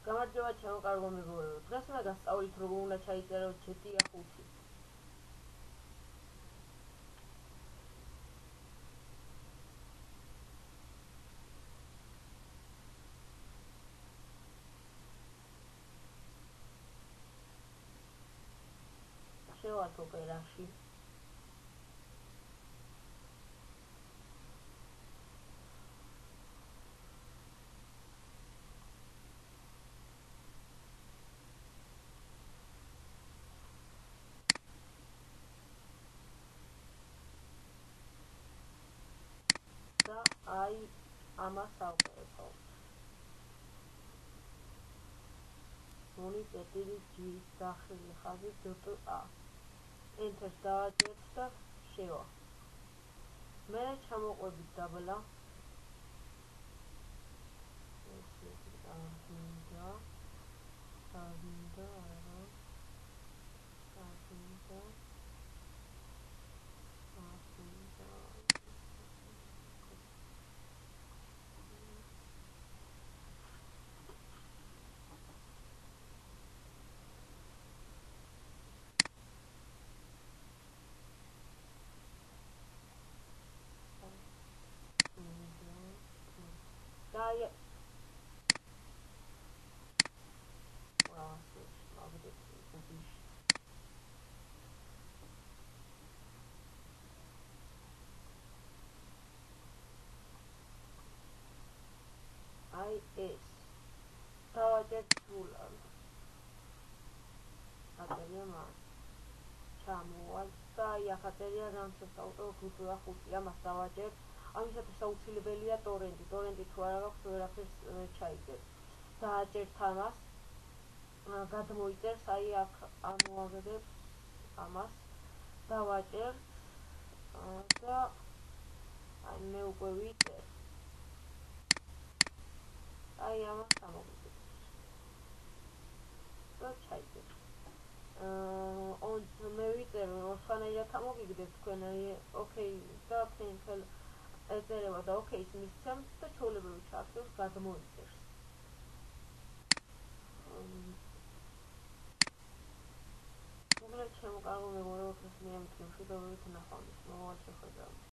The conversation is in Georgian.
გამარჯობა ჩემო კარგო მეგობრებო. დღეს უნდა გასწავლით როგორ უნდა ჩაიწეროთ ჩეტი A5. შევალთ ოპერაში. და აი ამას ავყევთ. მონი 4G დახრილი ხაზი .a. Enter დავაჭერთ და შევა. მე ჩამოყვებით დაბლა. აი ეს დავაჭერთ სრულად. აწერია მას ჩამოვალ და აი ახ აწერია განსასწავლო 5 ამას დავაჭერთ. ამისათვის აუცილებელია ტორენტი. ტორენტი თუ არა გაქვს ვერაფერს ჩაიწერთ. დააჭერთ ამას. გადმოიწერს აი აქ ამოაგდებს ამას. დავაჭერთ და აი მე უკვე ვიწერ. აი ამას ამოვიწერთ. და ჩაიწერთ. მე ვიწერ ორხანაირად ამოგიგდეთ თქვენ აი ოკეი და თქვენ ეწერება და ოკეის მისცემთ და ჩვეულებრივ ჩარჩოს გადმოიწერს. მოგლეთ ჩემო კარგო მეგობრებო, დღეს მე ამ ფილმში დავით ნახავთ. მოვალ შეხვედრამდე.